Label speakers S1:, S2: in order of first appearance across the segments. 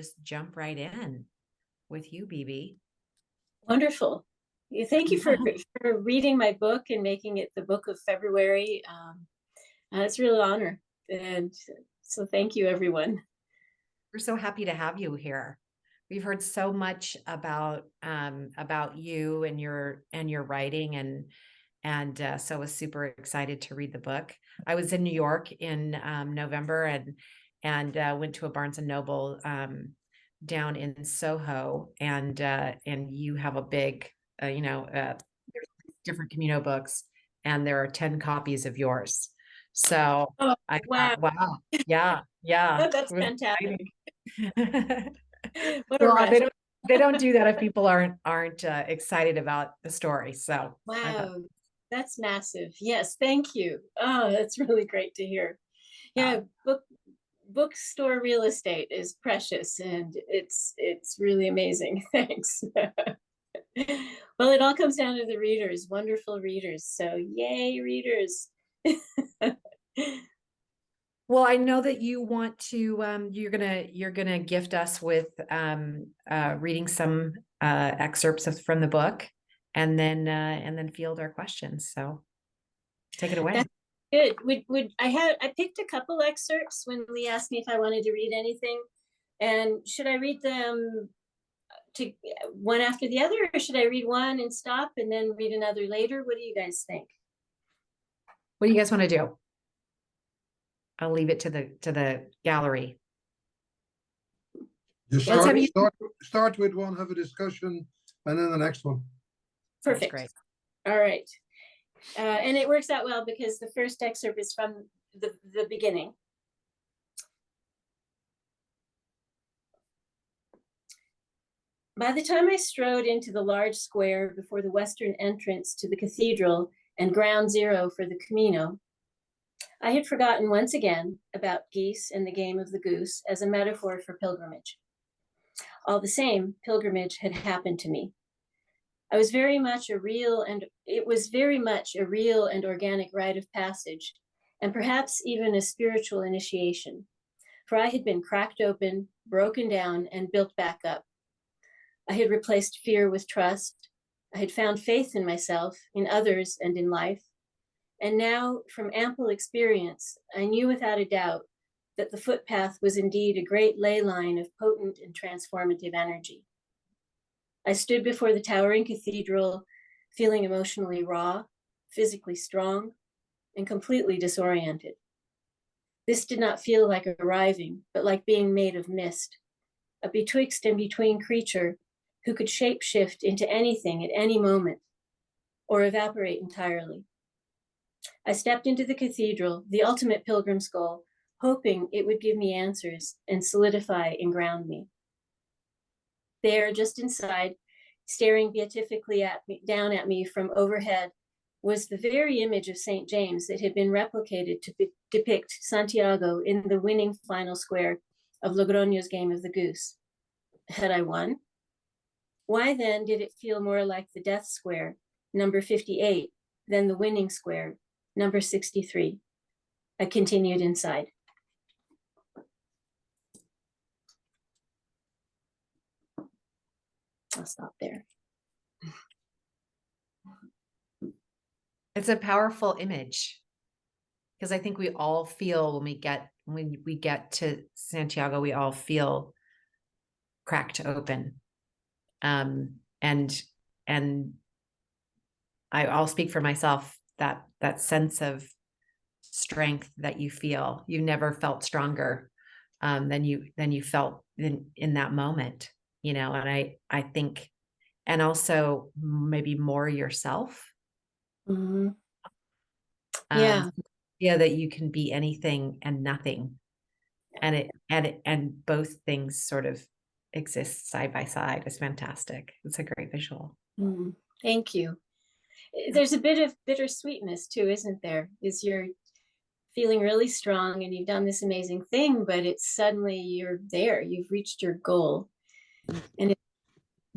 S1: just jump right in with you, Beebe.
S2: Wonderful. Thank you for reading my book and making it the book of February. It's a real honor. And so thank you, everyone.
S1: We're so happy to have you here. We've heard so much about you and your writing, and so I was super excited to read the book. I was in New York in November and went to a Barnes and Noble down in Soho, and you have a big different Camino books, and there are 10 copies of yours. So
S2: Oh,
S1: I
S2: wow.
S1: thought, wow, yeah, yeah,
S2: That's
S1: it was
S2: fantastic.
S1: exciting.
S2: What a
S1: Well,
S2: rush.
S1: they don't do that if people aren't excited about the story. So I thought,
S2: Wow. That's massive. Yes, thank you. Oh, that's really great to hear.
S1: yeah.
S2: Yeah, bookstore real estate is precious and it's really amazing. Thanks. Well, it all comes down to the readers, wonderful readers. So yay, readers.
S1: Well, I know that you want to you're gonna gift us with reading some excerpts from the book, and then field our questions. So take it away.
S2: That's good. I picked a couple excerpts when Lee asked me if I wanted to read anything. And should I read them to one after the other, or should I read one and stop and then read another later? What do you guys think?
S1: What do you guys want to do? I'll leave it to the gallery.
S3: You
S1: Let's have
S3: start with one, have a discussion, and then the next one.
S2: Perfect.
S1: Great.
S2: All right. And it works out well because the first excerpt is from the beginning. By the time I strode into the large square before the western entrance to the cathedral and ground zero for the Camino, I had forgotten once again about geese and the game of the goose as a metaphor for pilgrimage. All the same, pilgrimage had happened to me. It was very much a real and organic rite of passage, and perhaps even a spiritual initiation, for I had been cracked open, broken down, and built back up. I had replaced fear with trust. I had found faith in myself, in others, and in life. And now, from ample experience, I knew without a doubt that the footpath was indeed a great ley line of potent and transformative energy. I stood before the towering cathedral, feeling emotionally raw, physically strong, and completely disoriented. This did not feel like arriving, but like being made of mist, a betwixt and between creature who could shapeshift into anything at any moment, or evaporate entirely. I stepped into the cathedral, the ultimate pilgrim's goal, hoping it would give me answers and solidify and ground me. There, just inside, staring beatifically down at me from overhead, was the very image of St. James that had been replicated to depict Santiago in the winning final square of Logroño's game of the goose. Had I won? Why then did it feel more like the death square, number 58, than the winning square, number 63? I continued inside. I'll stop there.
S1: It's a powerful image, because I think we all feel when we get to Santiago, we all feel cracked open. And I'll speak for myself, that sense of strength that you feel, you never felt stronger than you felt in that moment, and I think, and also maybe more yourself.
S2: Mm-hmm. Yeah.
S1: Yeah, that you can be anything and nothing, and both things sort of exist side by side. It's fantastic. It's a great visual.
S2: Mm, thank you. There's a bit of bittersweetness too, isn't there? Is you're feeling really strong and you've done this amazing thing, but it's suddenly you're there, you've reached your goal. And it's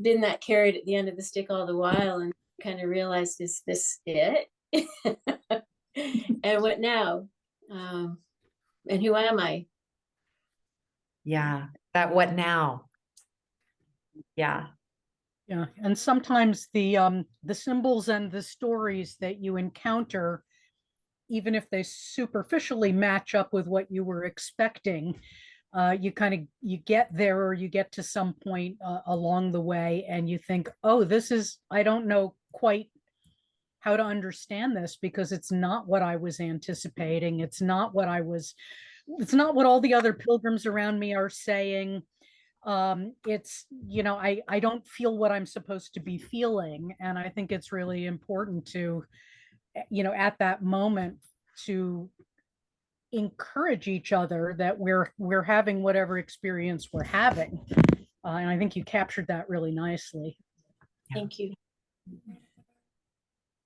S2: been that carrot at the end of the stick all the while, and kind of realized, is this it? And what now? And who am I?
S1: Yeah. That what now? Yeah.
S4: Yeah, and sometimes the symbols and the stories that you encounter, even if they superficially match up with what you were expecting, you get there, or you get to some point along the way, and you think, oh, I don't know quite how to understand this, because it's not what I was anticipating. It's not what all the other pilgrims around me are saying. It's, I don't feel what I'm supposed to be feeling. And I think it's really important to, at that moment, to encourage each other that we're having whatever experience we're having. And I think you captured that really nicely.
S2: Thank you.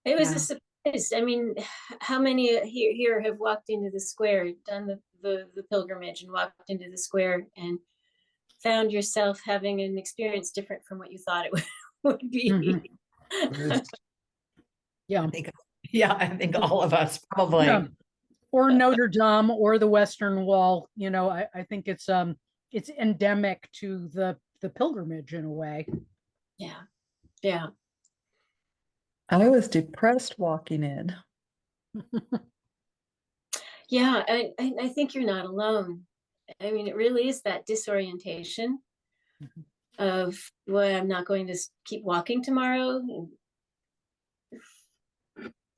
S2: It was a surprise. I mean, how many here have walked into the square, done the pilgrimage and walked into the square and found yourself having an experience different from what you thought it would be?
S4: Mm-hmm. Yeah.
S1: I think all of us probably.
S4: Yeah. Or Notre Dame or the Western Wall. I think it's endemic to the pilgrimage in a way.
S2: Yeah. Yeah.
S5: I was depressed walking in.
S2: Yeah. I think you're not alone. I mean, it really is that disorientation of, well, I'm not going to keep walking tomorrow.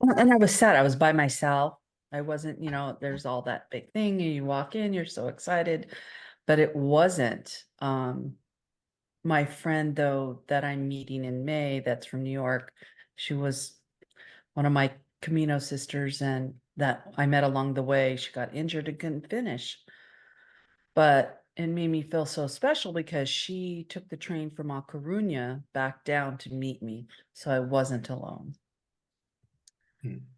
S5: And I was sad. I was by myself. I wasn't, there's all that big thing. You walk in, you're so excited, but it wasn't. My friend, though, that I'm meeting in May, that's from New York, she was one of my Camino sisters, and that I met along the way. She got injured and couldn't finish. But it made me feel so special because she took the train from A Coruña back down to meet me. So I wasn't alone.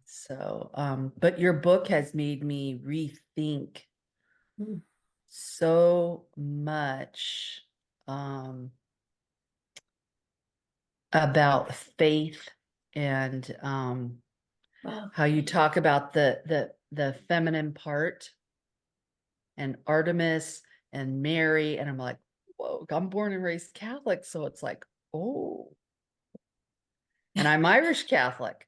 S5: So, but your book has made me rethink so much about faith and
S2: Wow.
S5: how you talk about the feminine part and Artemis and Mary, and I'm like, whoa, I'm born and raised Catholic, so it's like, oh, and I'm Irish Catholic.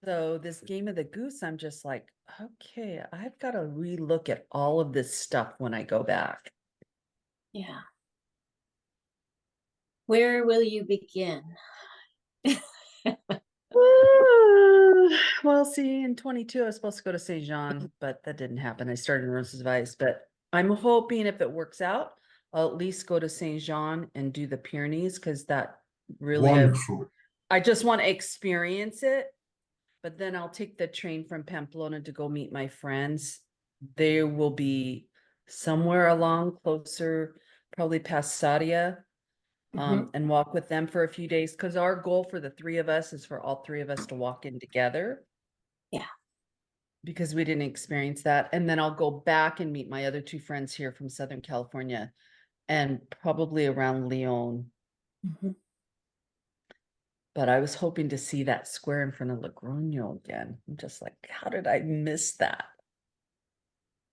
S5: So this game of the goose, I'm just like, okay, I've got to relook at all of this stuff when I go back.
S2: Yeah. Where will you begin?
S5: Well, see, in 22, I was supposed to go to Saint Jean, but that didn't happen. I started in Roncesvalles, but I'm hoping if it works out, I'll at least go to Saint Jean and do the Pyrenees, because that really,
S3: Wonderful.
S5: I just want to experience it. But then I'll take the train from Pamplona to go meet my friends. They will be somewhere along closer, probably past Sadia. And walk with them for a few days, because our goal for the three of us is for all three of us to walk in together.
S2: Yeah.
S5: Because we didn't experience that. And then I'll go back and meet my other two friends here from Southern California, and probably around Leon. But I was hoping to see that square in front of Logroño again. I'm just like, how did I miss that?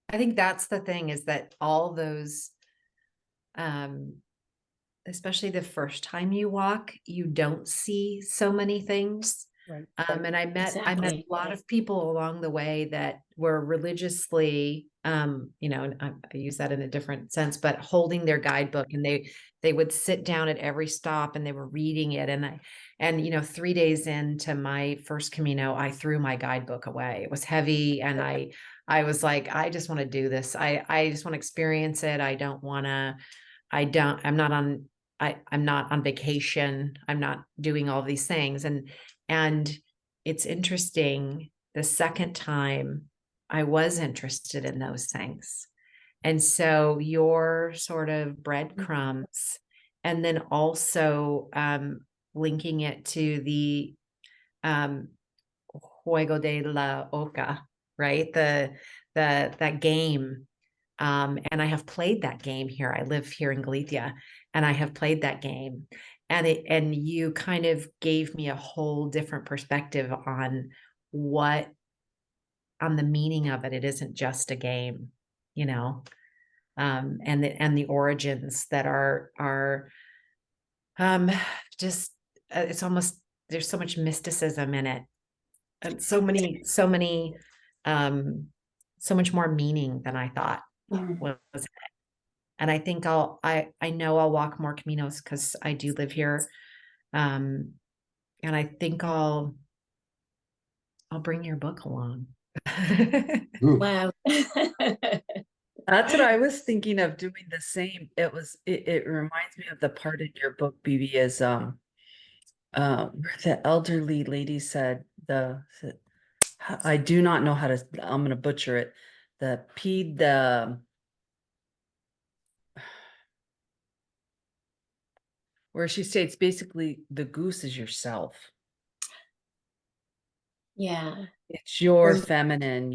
S1: I think that's the thing, is that all those, especially the first time you walk, you don't see so many things.
S4: Right.
S1: And I met
S2: Exactly.
S1: a lot of people along the way that were religiously, and I use that in a different sense, but holding their guidebook, and they would sit down at every stop and they were reading it. And 3 days into my first Camino, I threw my guidebook away. It was heavy. And I was like, I just want to do this. I just want to experience it. I'm not on vacation. I'm not doing all these things. And it's interesting, the second time I was interested in those things. And so your sort of breadcrumbs, and then also linking it to the Juego de la Oca, right? That game. And I have played that game here. I live here in Galicia, and I have played that game. And you kind of gave me a whole different perspective on what on the meaning of it. It isn't just a game, you know, and the origins that are um, just it's almost, there's so much mysticism in it, and so much more meaning than I thought
S2: Mm.
S1: was in it. And I think I know I'll walk more Caminos because I do live here. And I think I'll bring your book along.
S3: Ooh,
S2: Wow.
S5: That's what I was thinking of doing the same. It reminds me of the part in your book, BB, is where the elderly lady said I do not know how to, I'm gonna butcher it. Where she states basically the goose is yourself.
S2: Yeah.
S5: It's your
S2: There's-
S5: feminine,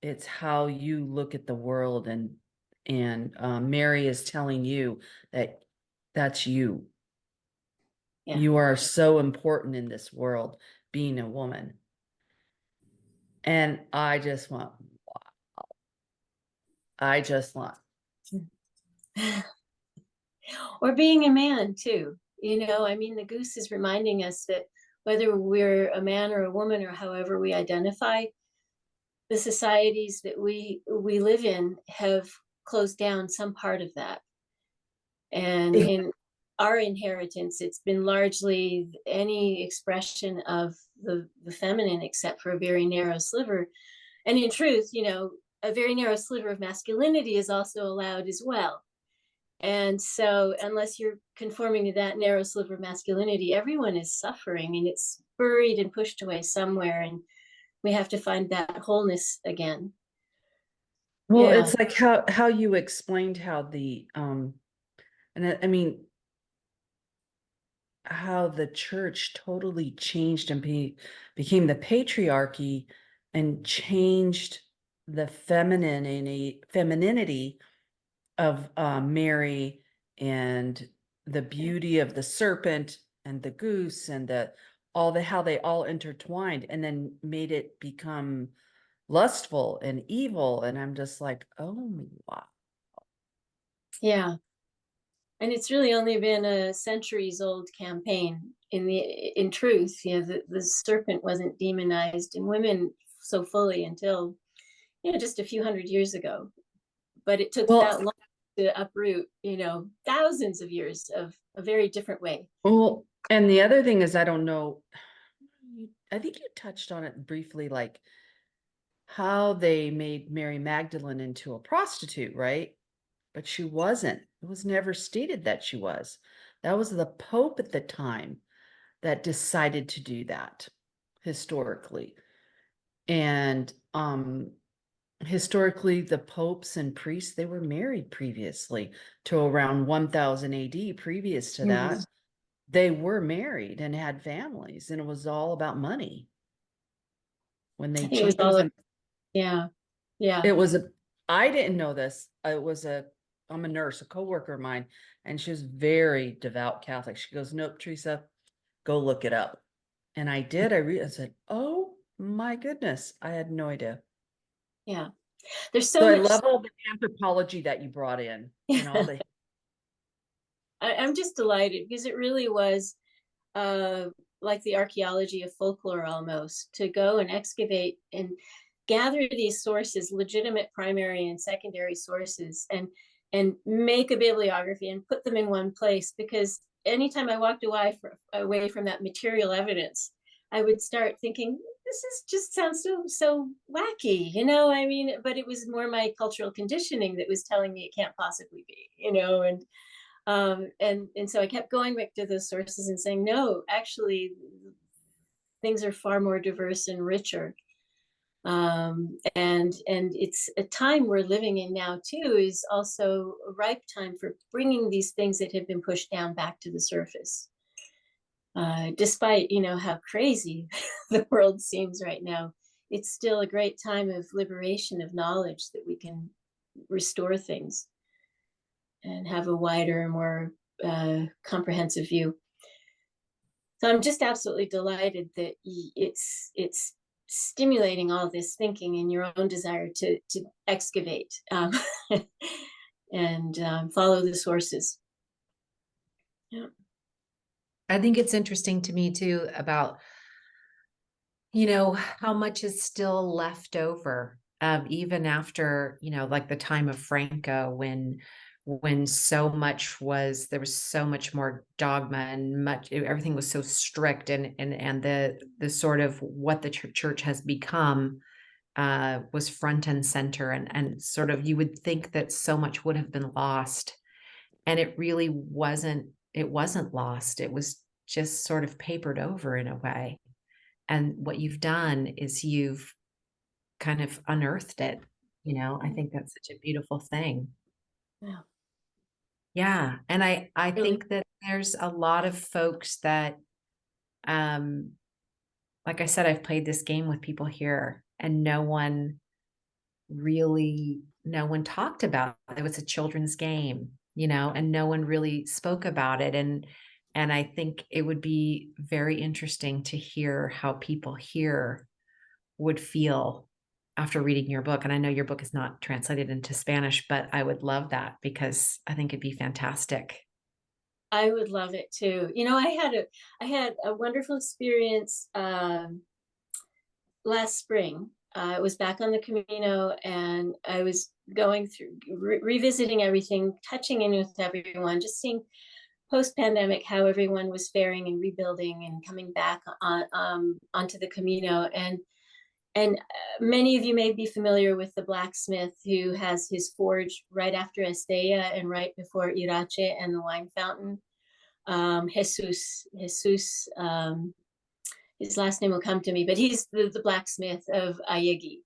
S5: it's how you look at the world, and Mary is telling you that that's you.
S2: Yeah.
S5: You are so important in this world, being a woman. And I just want,
S2: Or being a man too. You know, I mean, the goose is reminding us that whether we're a man or a woman or however we identify, the societies that we live in have closed down some part of that. And in our inheritance, it's been largely any expression of the feminine, except for a very narrow sliver. And in truth, you know, a very narrow sliver of masculinity is also allowed as well. And so, unless you're conforming to that narrow sliver of masculinity, everyone is suffering and it's buried and pushed away somewhere. And we have to find that wholeness again.
S5: well,
S2: Yeah.
S5: it's like how you explained how I mean, how the church totally changed and became the patriarchy and changed the femininity of Mary, and the beauty of the serpent and the goose and how they all intertwined, and then made it become lustful and evil. And I'm just like, oh wow.
S2: Yeah. And it's really only been a centuries old campaign. In truth, you know, the serpent wasn't demonized in women so fully until, you know, just a few hundred years ago. But it took that
S5: Well,
S2: long to uproot, you know, thousands of years of a very different way.
S5: and the other thing is, I don't know, I think you touched on it briefly, like how they made Mary Magdalene into a prostitute, right? But she wasn't. It was never stated that she was. That was the Pope at the time that decided to do that historically. And historically, the popes and priests, they were married previously to around 1000 AD. Previous to that, they were married and had families, and it was all about money. When
S2: I
S5: they
S2: think it was
S5: changed,
S2: all, yeah, yeah,
S5: I didn't know this. I'm a nurse, a coworker of mine, and she was very devout Catholic. She goes, "Nope, Teresa, go look it up." And I did. I said, "Oh my goodness, I had no idea."
S2: yeah. There's
S5: So
S2: so
S5: I
S2: much.
S5: love all the anthropology that you brought in, and all the
S2: I'm just delighted because it really was like the archaeology of folklore almost, to go and excavate and gather these sources, legitimate primary and secondary sources, and make a bibliography and put them in one place. Because anytime I walked away from that material evidence, I would start thinking, this is just sounds so wacky, you know. I mean, but it was more my cultural conditioning that was telling me it can't possibly be, you know. And so I kept going back to those sources and saying, no, actually, things are far more diverse and richer. And it's a time we're living in now too, is also a ripe time for bringing these things that have been pushed down back to the surface. Despite, you know, how crazy the world seems right now, it's still a great time of liberation of knowledge, that we can restore things and have a wider, more comprehensive view. So I'm just absolutely delighted that it's stimulating all this thinking and your own desire to excavate and follow the sources. Yeah.
S1: I think it's interesting to me too about, you know, how much is still left over, even after, you know, like the time of Franco, when so much was, there was so much more dogma and everything was so strict, and the sort of what the church has become was front and center, and sort of, you would think that so much would have been lost, and it really wasn't. It wasn't lost. It was just sort of papered over in a way. And what you've done is you've kind of unearthed it. You know, I think that's such a beautiful thing.
S2: Yeah.
S1: Yeah. And I
S2: Really.
S1: think that there's a lot of folks that, um, like I said, I've played this game with people here, and no one talked about it. It was a children's game, you know, and no one really spoke about it. And I think it would be very interesting to hear how people here would feel after reading your book. And I know your book is not translated into Spanish, but I would love that because I think it'd be fantastic.
S2: I would love it too. You know, I had a wonderful experience last spring. I was back on the Camino, and I was going through revisiting everything, touching in with everyone, just seeing post-pandemic how everyone was faring and rebuilding and coming back onto the Camino. And many of you may be familiar with the blacksmith who has his forge right after Estella and right before Irache and the wine fountain. Jesus, his last name will come to me, but he's the blacksmith of Ayegi.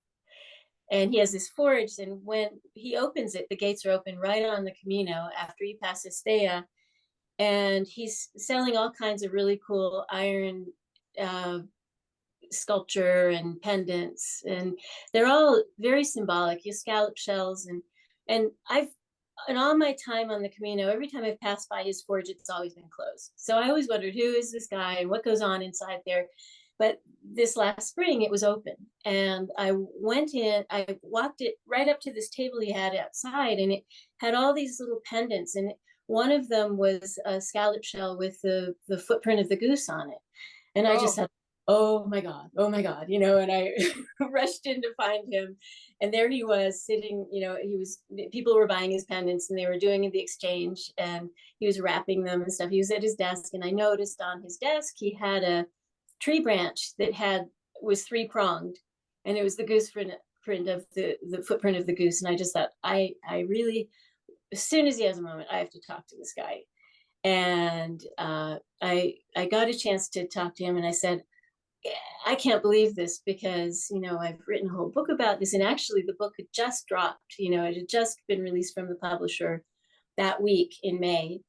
S2: And he has this forge, and when he opens it, the gates are open right on the Camino after you pass Estella, and he's selling all kinds of really cool iron sculpture and pendants, and they're all very symbolic. You scallop shells, and I've, in all my time on the Camino, every time I've passed by his forge, it's always been closed. So I always wondered, who is this guy and what goes on inside there? But this last spring, it was open. And I went in, I walked it right up to this table he had outside, and it had all these little pendants. And one of them was a scallop shell with the footprint of the goose on it. And I just thought, oh my God, you know, and I rushed in to find him. And there he was sitting, you know, people were buying his pendants and they were doing the exchange, and he was wrapping them and stuff. He was at his desk, and I noticed on his desk, he had a tree branch that was 3-pronged, and it was the goose print of the footprint of the goose. And I just thought, I really, as soon as he has a moment, I have to talk to this guy. And I got a chance to talk to him, and I said, I can't believe this, because, you know, I've written a whole book about this. And actually the book had just dropped, you know, it had just been released from the publisher that week in May.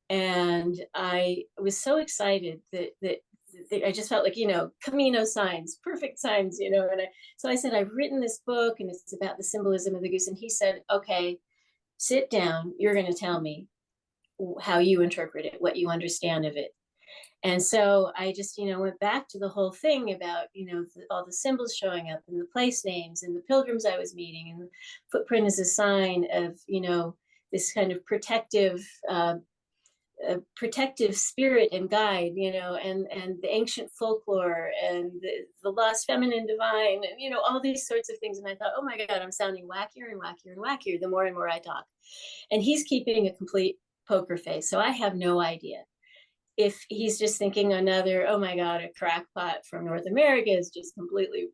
S2: And I was so excited that I just felt like, you know, Camino signs, perfect signs, you know. And so I said, I've written this book and it's about the symbolism of the goose. And he said, okay, sit down. You're going to tell me how you interpret it, what you understand of it. And so I just, you know, went back to the whole thing about, you know, all the symbols showing up and the place names and the pilgrims I was meeting, and the footprint is a sign of, you know, this kind of protective spirit and guide, you know, and the ancient folklore and the lost feminine divine, and, you know, all these sorts of things. And I thought, oh my God, I'm sounding wackier and wackier and wackier the more and more I talk. And he's keeping a complete poker face. So I have no idea if he's just thinking another, oh my God, a crackpot from North America has just completely,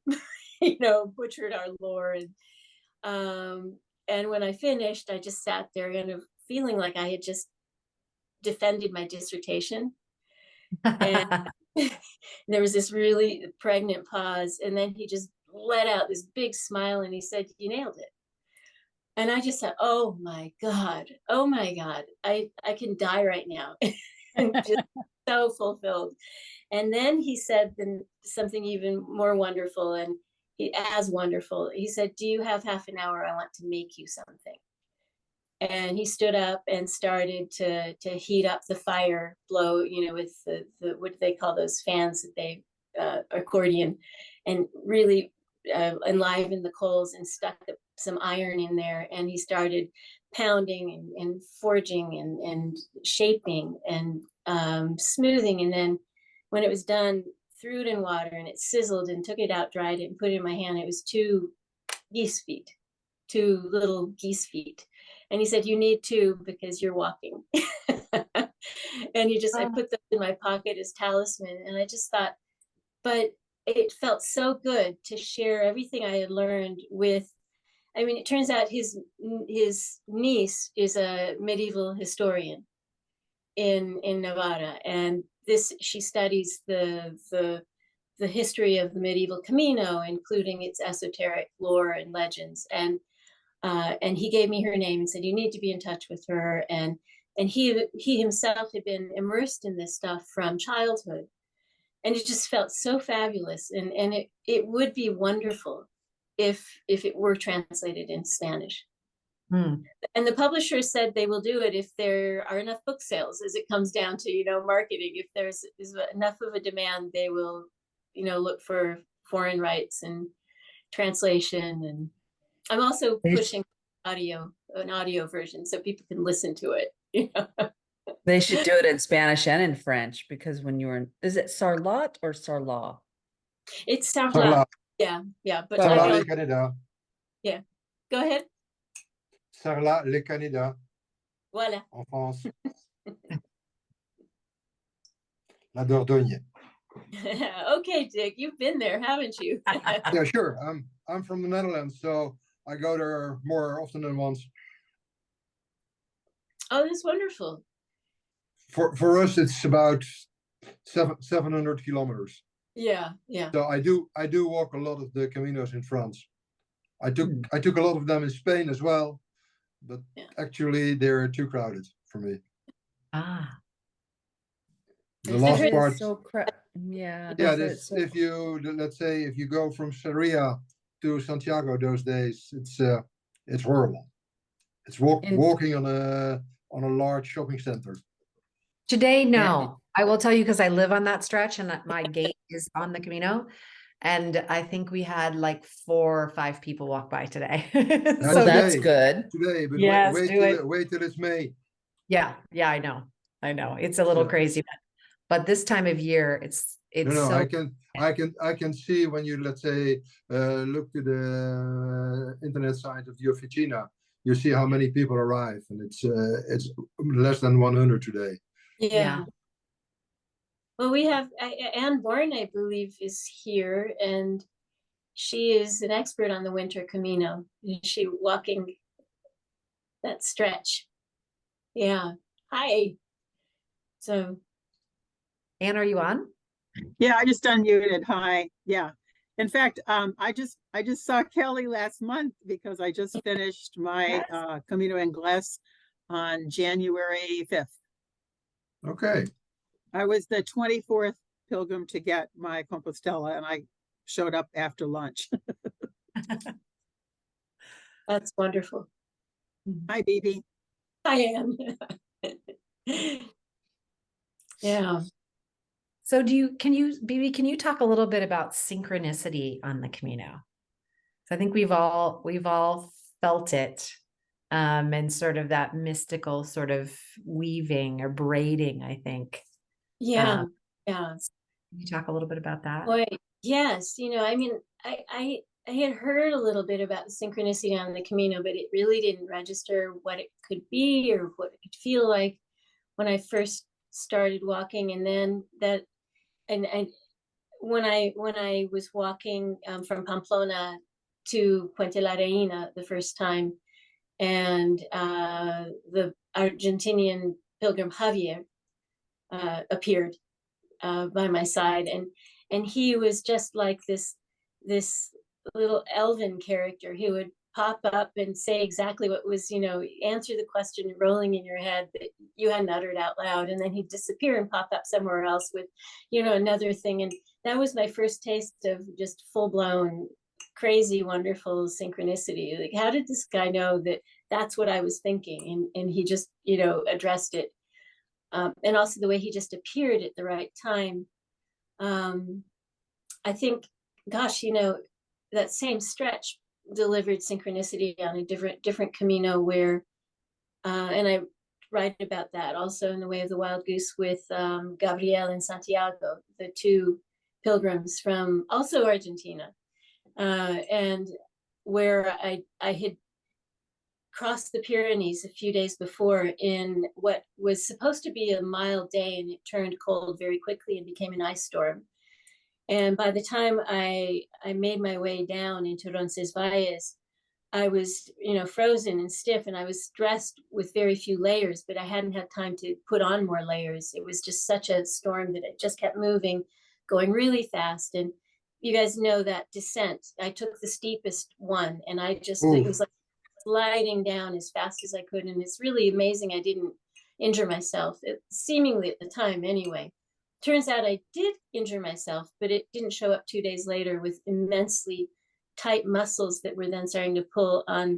S2: you know, butchered our lore. And when I finished, I just sat there kind of feeling like I had just defended my dissertation. And there was this really pregnant pause. And then he just let out this big smile and he said, you nailed it. And I just thought, oh my God, I can die right now. And just so fulfilled. And then he said something even more wonderful, and as wonderful. He said, do you have half an hour? I want to make you something. And he stood up and started to heat up the fire, blow, you know, with the what do they call those fans that they accordion and really enlivened the coals and stuck some iron in there. And he started pounding and forging and shaping and smoothing. And then when it was done, threw it in water and it sizzled and took it out, dried it, and put it in my hand. It was two little geese feet. And he said, "You need two because you're walking." And I put them in my pocket as talisman. And I just thought, but it felt so good to share everything I had learned with, I mean, it turns out his niece is a medieval historian in Nevada. And she studies the history of the medieval Camino, including its esoteric lore and legends. And he gave me her name and said, "You need to be in touch with her." And he himself had been immersed in this stuff from childhood. And it just felt so fabulous. And it would be wonderful if it were translated in Spanish. And the publisher said they will do it if there are enough book sales, as it comes down to, marketing. If there's enough of a demand, they will, look for foreign rights and translation. And I'm also pushing an audio version so people can listen to it.
S5: They should do it in Spanish and in French, because when you were in, is it Sarlat or Sarlat?
S2: It's Sarlat.
S3: Sarlat.
S2: Yeah. But
S3: Sarlat les Canada.
S2: Yeah. Go ahead.
S3: Sarlat les Canada.
S2: Voilà.
S3: En France. La Dordogne.
S2: Okay, Dick, you've been there, haven't you?
S3: Yeah, sure. I'm from the Netherlands, so I go there more often than once.
S2: Oh, that's wonderful.
S3: For us, it's about 700 kilometers.
S2: Yeah.
S3: So I do walk a lot of the caminos in France. I took a lot of them in Spain as well, but actually they're too crowded for me. The last part.
S5: So yeah.
S3: If you, let's say, if you go from Sarria to Santiago those days, it's horrible. It's walking on a large shopping center.
S1: Today, no. I will tell you, because I live on that stretch and my gate is on the Camino. And I think we had like 4 or 5 people walk by today.
S5: So that's good.
S3: Today, but
S1: yes,
S3: wait till it's May.
S1: Yeah, I know. It's a little crazy, but this time of year, it's
S3: No,
S1: so
S3: I can see when you, let's say, look to the internet site of the Officina, you see how many people arrive, and it's less than 100 today.
S2: Yeah. Well, we have Anne Bourne, I believe, is here, and she is an expert on the winter Camino. She walking that stretch. Yeah. Hi. So,
S1: Anne, are you on?
S6: Yeah, I just unmuted. Hi. Yeah. In fact, I just saw Kelly last month because I just finished my Camino Inglés on January 5th.
S3: Okay.
S6: I was the 24th pilgrim to get my Compostela, and I showed up after lunch.
S2: that's wonderful.
S6: Hi, Beebe.
S2: Hi, Anne. Yeah.
S1: So Beebe, can you talk a little bit about synchronicity on the Camino? So I think we've all felt it, and sort of that mystical sort of weaving or braiding, I think.
S2: Yeah.
S1: Can you talk a little bit about that?
S2: Boy, yes. I mean, I had heard a little bit about synchronicity on the Camino, but it really didn't register what it could be or what it could feel like when I first started walking. And then when I was walking from Pamplona to Puente la Reina the first time, and the Argentinian pilgrim Javier appeared by my side, and he was just like this little elven character who would pop up and say exactly what was, answer the question rolling in your head that you hadn't uttered out loud, and then he'd disappear and pop up somewhere else with, another thing. And that was my first taste of just full-blown crazy, wonderful synchronicity. Like, how did this guy know that that's what I was thinking? And he just, addressed it. And also the way he just appeared at the right time. I think, gosh, that same stretch delivered synchronicity on a different Camino where, and I write about that also in The Way of the Wild Goose with Gabriel and Santiago, the two pilgrims from also Argentina, and where I had crossed the Pyrenees a few days before in what was supposed to be a mild day, and it turned cold very quickly and became an ice storm. And by the time I made my way down into Roncesvalles, I was, frozen and stiff, and I was dressed with very few layers, but I hadn't had time to put on more layers. It was just such a storm that it just kept moving, going really fast. And you guys know that descent. I took the steepest one, and it was like sliding down as fast as I could. And it's really amazing I didn't injure myself, seemingly at the time anyway. Turns out I did injure myself, but it didn't show up 2 days later with immensely tight muscles that were then starting to pull on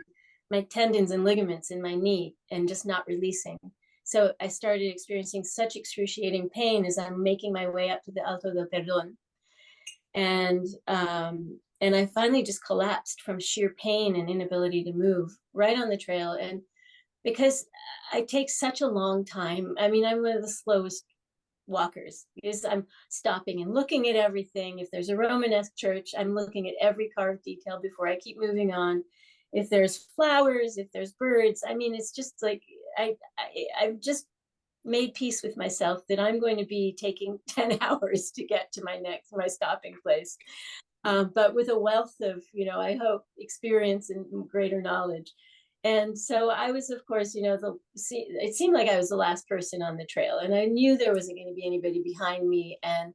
S2: my tendons and ligaments in my knee and just not releasing. So I started experiencing such excruciating pain as I'm making my way up to the Alto del Perdón. And I finally just collapsed from sheer pain and inability to move right on the trail. And because I take such a long time, I'm one of the slowest walkers because I'm stopping and looking at everything. If there's a Romanesque church, I'm looking at every carved detail before I keep moving on. If there's flowers, if there's birds, it's just like I've just made peace with myself that I'm going to be taking 10 hours to get to my stopping place. But with a wealth of, I hope, experience and greater knowledge. And so I was, of course, it seemed like I was the last person on the trail, and I knew there wasn't going to be anybody behind me. And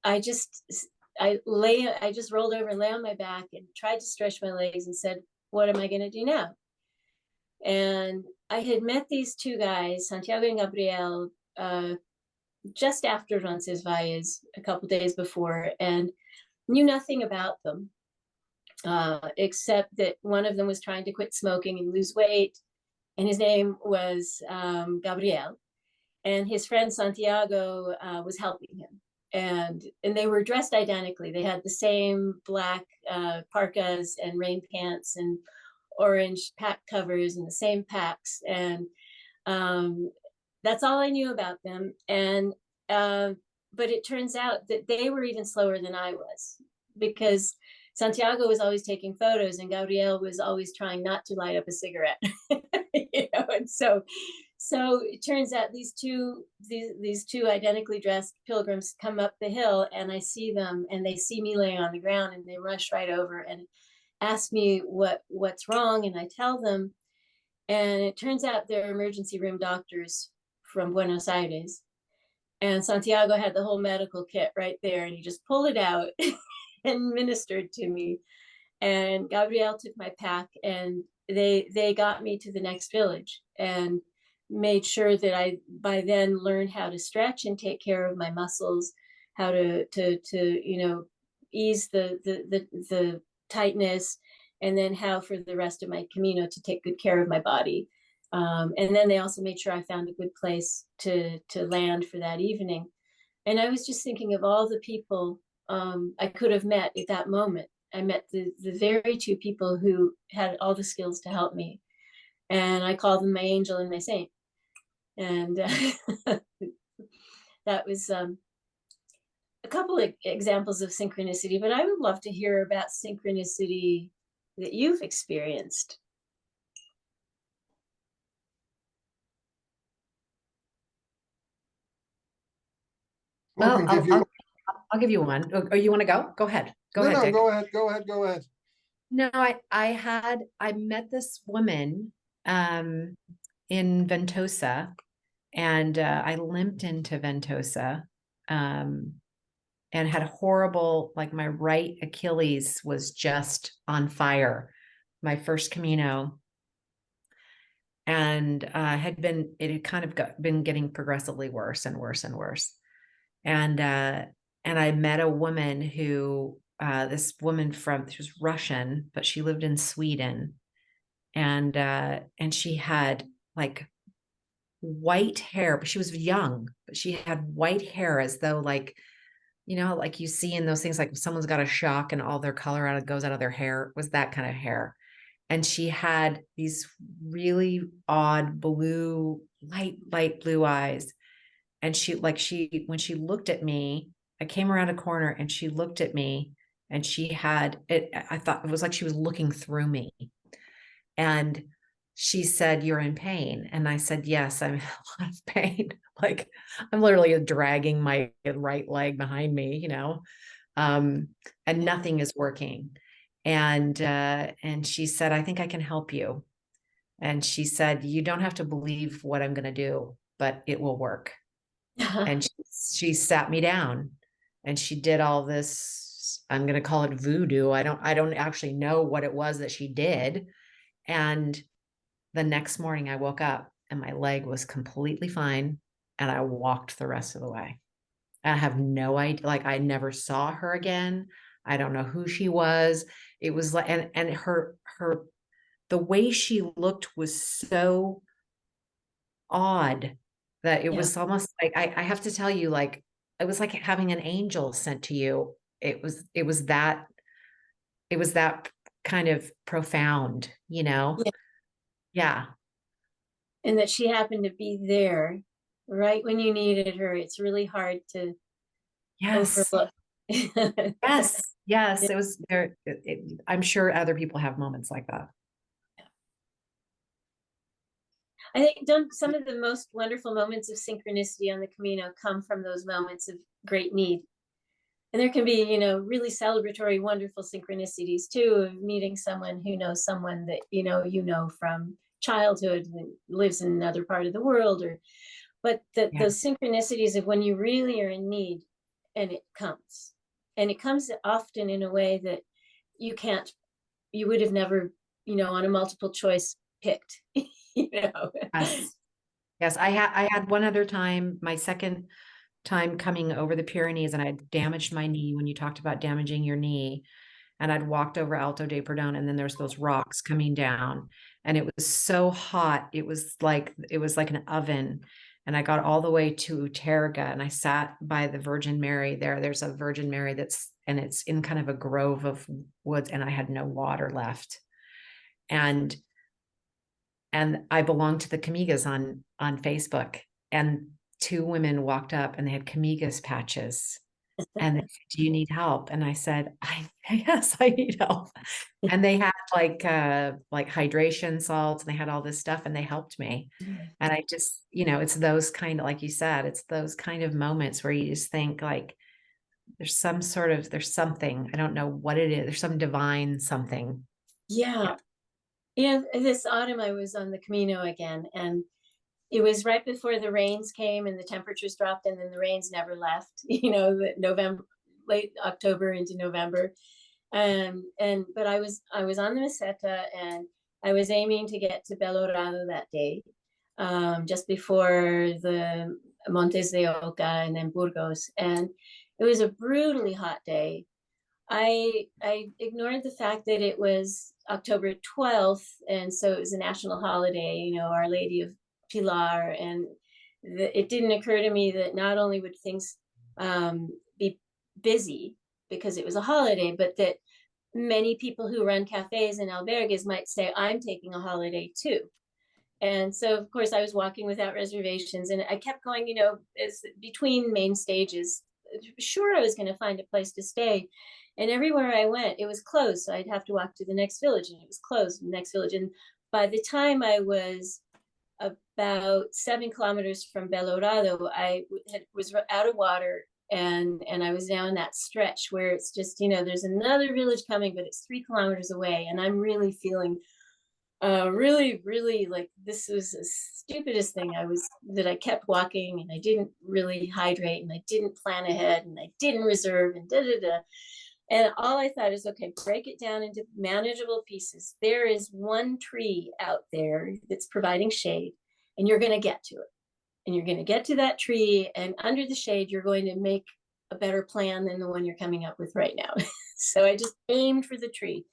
S2: I just rolled over and lay on my back and tried to stretch my legs and said, what am I going to do now? And I had met these two guys, Santiago and Gabriel, just after Roncesvalles, a couple days before, and knew nothing about them. Except that one of them was trying to quit smoking and lose weight, and his name was Gabriel, and his friend Santiago was helping him, and they were dressed identically. They had the same black parkas and rain pants and orange pack covers and the same packs, and that's all I knew about them. And but it turns out that they were even slower than I was, because Santiago was always taking photos and Gabriel was always trying not to light up a cigarette. And so it turns out these two identically dressed pilgrims come up the hill, and I see them, and they see me laying on the ground, and they rush right over and ask me what's wrong, and I tell them, and it turns out they're emergency room doctors from Buenos Aires, and Santiago had the whole medical kit right there, and he just pulled it out and ministered to me. And Gabriel took my pack, and they got me to the next village and made sure that I by then learned how to stretch and take care of my muscles, how to ease the tightness, and then how for the rest of my Camino to take good care of my body. And then they also made sure I found a good place to land for that evening. And I was just thinking of all the people I could have met at that moment. I met the very two people who had all the skills to help me, and I call them my angel and my saint. And that was a couple of examples of synchronicity, but I would love to hear about synchronicity that you've experienced.
S1: Well, I'll give you one. Or you want to go? Go ahead. Go ahead, Dick.
S3: Go ahead.
S1: No, I met this woman in Ventosa, and I limped into Ventosa, and had horrible, like my right Achilles was just on fire, my first Camino. And it had kind of been getting progressively worse and worse and worse. And I met a woman who, this woman she was Russian, but she lived in Sweden, and she had like white hair, but she was young, but she had white hair as though like you know, like you see in those things, like if someone's got a shock and all their color goes out of their hair, it was that kind of hair. And she had these really odd blue, light blue eyes. And when she looked at me, I came around a corner and she looked at me and she had it. I thought it was like she was looking through me. And she said, "You're in pain." And I said, "Yes, I'm in a lot of pain." Like I'm literally dragging my right leg behind me, you know, and nothing is working. And she said, "I think I can help you." And she said, "You don't have to believe what I'm going to do, but it will work." And she sat me down and she did all this, I'm going to call it voodoo. I don't actually know what it was that she did. And the next morning I woke up and my leg was completely fine and I walked the rest of the way. I have no idea, like I never saw her again. I don't know who she was. It was like, and her the way she looked was so odd that it
S2: Yeah.
S1: was almost like I have to tell you, like it was like having an angel sent to you. It was that kind of profound, you know?
S2: Yeah.
S1: Yeah.
S2: And that she happened to be there right when you needed her. It's really hard to
S1: Yes.
S2: overlook.
S1: Yes. Yes. It was there. I'm sure other people have moments like that.
S2: I think don't some of the most wonderful moments of synchronicity on the Camino come from those moments of great need. And there can be, you know, really celebratory, wonderful synchronicities too, of meeting someone who knows someone that, you know, from childhood and lives in another part of the world, or but
S1: Yeah.
S2: those synchronicities of when you really are in need and it comes often in a way that you would have never, you know, on a multiple choice picked, you know.
S1: Yes. Yes. I had one other time, my second time coming over the Pyrenees, and I damaged my knee when you talked about damaging your knee. And I'd walked over Alto de Perdón, and then there's those rocks coming down. And it was so hot. It was like an oven. And I got all the way to Terga and I sat by the Virgin Mary there. There's a Virgin Mary and it's in kind of a grove of woods, and I had no water left. And I belonged to the Camigas on Facebook, and two women walked up and they had Camigas patches. And they said, "Do you need help?" And I said, yes, I need help." And they had like hydration salts, and they had all this stuff, and they helped me. And I just, you know, it's those kind of, like you said, it's those kind of moments where you just think like there's something, I don't know what it is. There's some divine something.
S2: Yeah. Yeah. This autumn I was on the Camino again, and it was right before the rains came and the temperatures dropped, and then the rains never left, you know, late October into November. But I was on the Meseta, and I was aiming to get to Belorado that day, just before the Montes de Oca and then Burgos. And it was a brutally hot day. I ignored the fact that it was October 12th, and so it was a national holiday, you know, Our Lady of Pilar, and it didn't occur to me that not only would things be busy because it was a holiday, but that many people who run cafes and albergues might say, "I'm taking a holiday too." And so, of course, I was walking without reservations, and I kept going, you know, as between main stages, sure I was going to find a place to stay. And everywhere I went, it was closed. So I'd have to walk to the next village, and it was closed in the next village. And by the time I was about 7 kilometers from Belorado, was out of water, and I was down that stretch where it's just, you know, there's another village coming, but it's 3 kilometers away, and I'm really feeling really like this was the stupidest thing that I kept walking, and I didn't really hydrate, and I didn't plan ahead, and I didn't reserve, and and all I thought is, okay, break it down into manageable pieces. There is one tree out there that's providing shade, and you're going to get to it, and you're going to get to that tree, and under the shade you're going to make a better plan than the one you're coming up with right now. So I just aimed for the tree,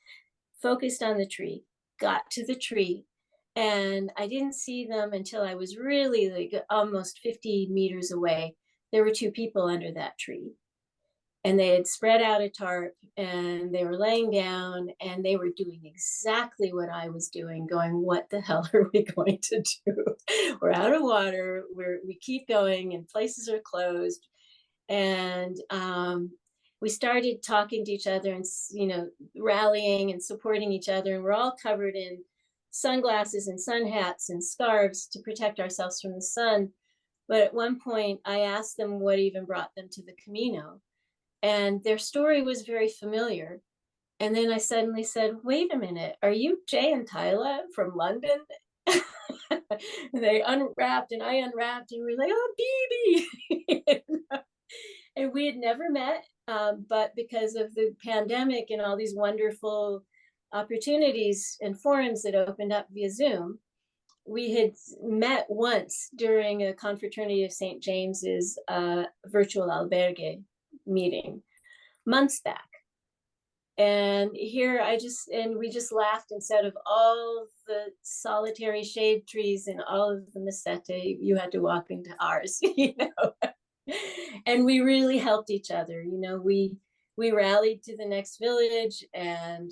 S2: focused on the tree, got to the tree, and I didn't see them until I was really like almost 50 meters away. There were two people under that tree, and they had spread out a tarp and they were laying down and they were doing exactly what I was doing, going, what the hell are we going to do? We're out of water, we keep going and places are closed. And we started talking to each other and, you know, rallying and supporting each other. And we're all covered in sunglasses and sun hats and scarves to protect ourselves from the sun. But at one point I asked them what even brought them to the Camino. And their story was very familiar. And then I suddenly said, wait a minute, are you Jay and Tyla from London? And they unwrapped and I unwrapped and we were like, oh, Beebe. And we had never met, but because of the pandemic and all these wonderful opportunities and forums that opened up via Zoom, we had met once during a Confraternity of St. James's virtual albergue meeting months back. And here we just laughed and said, of all the solitary shade trees and all of the mesete, you had to walk into ours, you know. And we really helped each other. You know, we rallied to the next village and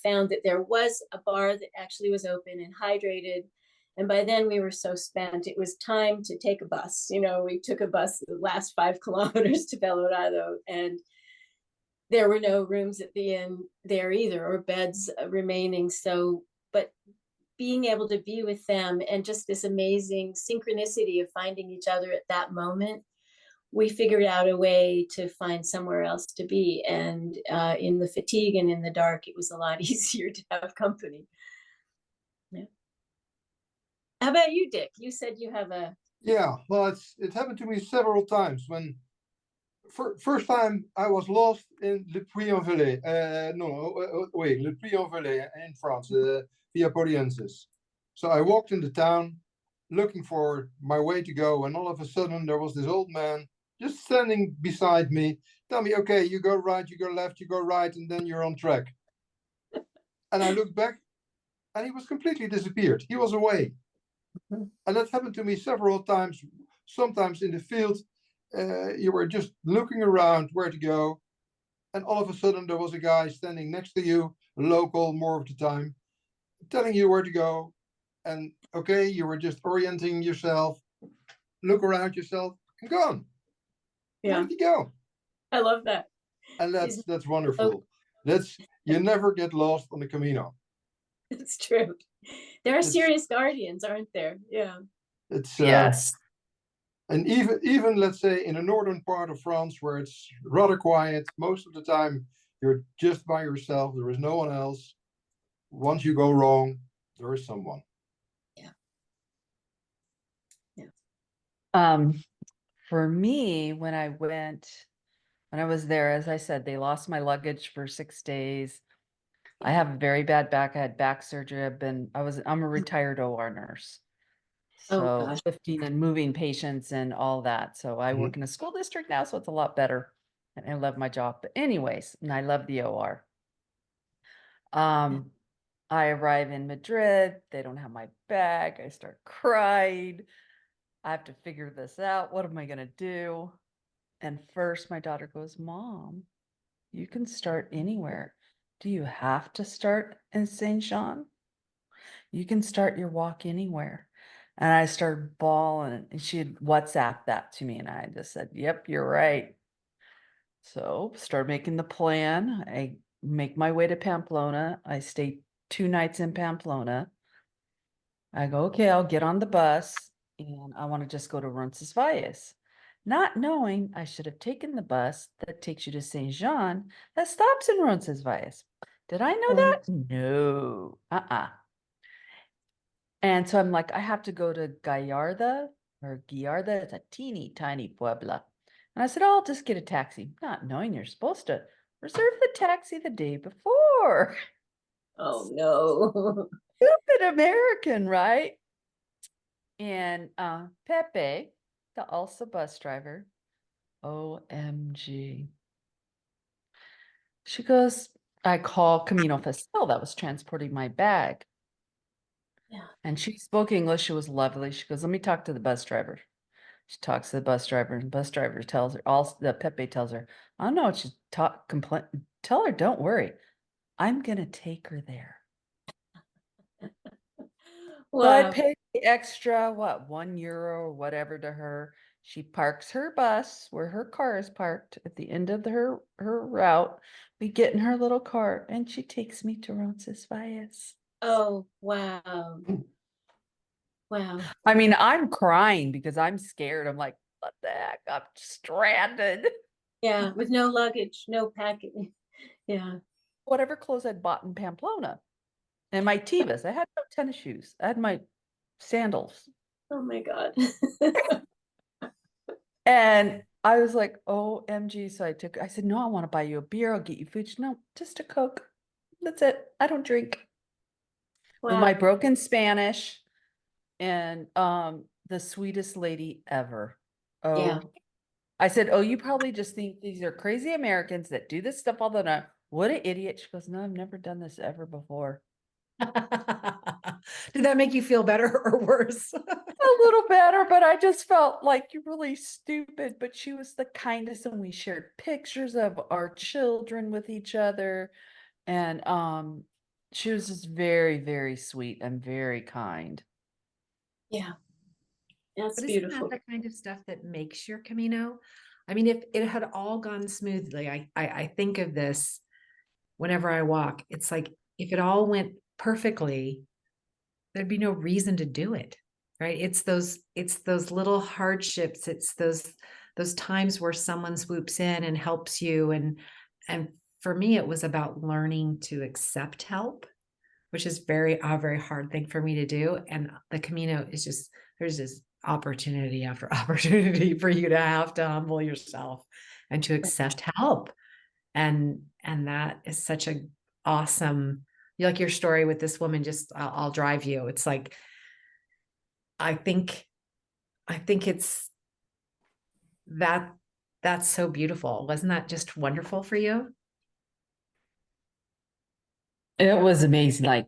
S2: found that there was a bar that actually was open and hydrated. And by then we were so spent, it was time to take a bus. You know, we took a bus the last 5 kilometers to Belorado, and there were no rooms at the inn there either, or beds remaining. So, but being able to be with them and just this amazing synchronicity of finding each other at that moment, we figured out a way to find somewhere else to be. And in the fatigue and in the dark, it was a lot easier to have company. Yeah. How about you, Dick? You said you have a...
S3: Yeah, well, it happened to me several times. When first time I was lost in Le Puy-en-Velay, Le Puy-en-Velay in France, via Poriensis. So I walked in the town looking for my way to go, and all of a sudden there was this old man just standing beside me, tell me, okay, you go right, you go left, you go right, and then you're on track. And I looked back, and he was completely disappeared. He was away. And that happened to me several times. Sometimes in the field, you were just looking around where to go, and all of a sudden there was a guy standing next to you, a local more of the time, telling you where to go. And okay, you were just orienting yourself, look around yourself, and gone.
S2: Yeah.
S3: Where did you go?
S2: I love that.
S3: And that's wonderful. You never get lost on the Camino.
S2: It's true. There are serious guardians, aren't there? Yeah.
S3: It's
S5: Yes.
S3: And even let's say in the northern part of France where it's rather quiet, most of the time you're just by yourself. There is no one else. Once you go wrong, there is someone.
S2: Yeah. Yeah.
S5: For me, when I was there, as I said, they lost my luggage for 6 days. I have a very bad back. I had back surgery. I'm a retired OR nurse.
S2: Oh,
S5: So
S2: gosh.
S5: lifting and moving patients and all that. So I work in a school district now, so it's a lot better. And I love my job. But anyways, and I love the OR. I arrive in Madrid. They don't have my bag. I start crying. I have to figure this out. What am I going to do? And first my daughter goes, Mom, you can start anywhere. Do you have to start in Saint Jean? You can start your walk anywhere. And I started bawling, and she had WhatsApped that to me, and I just said, yep, you're right. So start making the plan. I make my way to Pamplona. I stay 2 nights in Pamplona. I go, okay, I'll get on the bus, and I want to just go to Roncesvalles. Not knowing I should have taken the bus that takes you to Saint Jean that stops in Roncesvalles. Did I know that? No. And so I'm like, I have to go to Gallarda. It's a teeny tiny puebla. And I said, oh, I'll just get a taxi, not knowing you're supposed to reserve the taxi the day before.
S2: Oh, no.
S5: Stupid American, right? And Pepe, the Alsa bus driver, OMG. She goes, I call Camino Pastel that was transporting my bag.
S2: Yeah.
S5: And she spoke English. She was lovely. She goes, let me talk to the bus driver. She talks to the bus driver, and the bus driver tells her, the Pepe tells her, I don't know what she's complain. Tell her, don't worry. I'm going to take her there. So I
S2: Wow.
S5: paid the extra, what, €1 or whatever to her. She parks her bus where her car is parked at the end of her route. We get in her little car and she takes me to Roncesvalles.
S2: Oh, wow. Wow.
S5: I mean, I'm crying because I'm scared. I'm like, what the heck? I'm stranded.
S2: Yeah, with no luggage, no packing. Yeah.
S5: Whatever clothes I'd bought in Pamplona and my Tevas. I had no tennis shoes. I had my sandals.
S2: Oh my God.
S5: And I was like, OMG. So I said, no, I want to buy you a beer. I'll get you food. She, no, just a Coke. That's it. I don't drink. With my
S2: Wow.
S5: broken Spanish and the sweetest lady ever.
S2: Yeah.
S5: I said, you probably just think these are crazy Americans that do this stuff all the time. What an idiot. She goes, no, I've never done this ever before.
S1: Did that make you feel better or worse?
S5: A little better, but I just felt like really stupid. But she was the kindest, and we shared pictures of our children with each other. And she was just very, very sweet and very kind.
S2: Yeah. That's
S1: But isn't that
S2: beautiful.
S1: the kind of stuff that makes your Camino? I mean, if it had all gone smoothly, I think of this whenever I walk. It's like if it all went perfectly, there'd be no reason to do it, right? It's those little hardships. It's those times where someone swoops in and helps you. And for me, it was about learning to accept help, which is a very hard thing for me to do. And the Camino is just, there's this opportunity after opportunity for you to have to humble yourself and to accept help. And that is such a awesome, like your story with this woman, just I'll drive you. It's like, I think it's that's so beautiful. Wasn't that just wonderful for you?
S5: It was amazing. Like,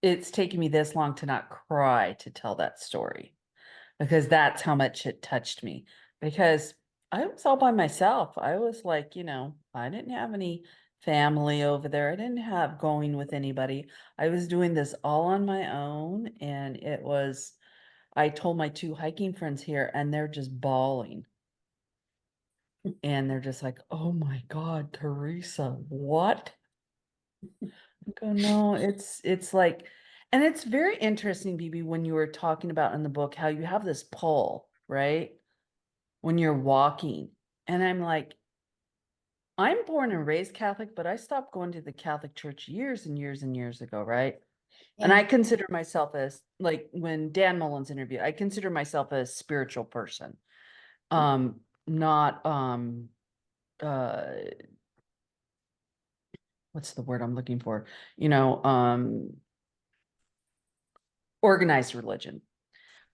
S5: it's taken me this long to not cry to tell that story, because that's how much it touched me. Because I was all by myself. I was like, I didn't have any family over there. I didn't have going with anybody. I was doing this all on my own. And I told my 2 hiking friends here, and they're just bawling. And they're just like, oh my God, Teresa, what? I go, no, it's like, and it's very interesting, Beebe, when you were talking about in the book how you have this pull, right? When you're walking. And I'm like, I'm born and raised Catholic, but I stopped going to the Catholic Church years and years and years ago, right? And I consider myself as, like, when Dan Mullins interviewed, I consider myself a spiritual person. Not uh what's the word I'm looking for? Organized religion.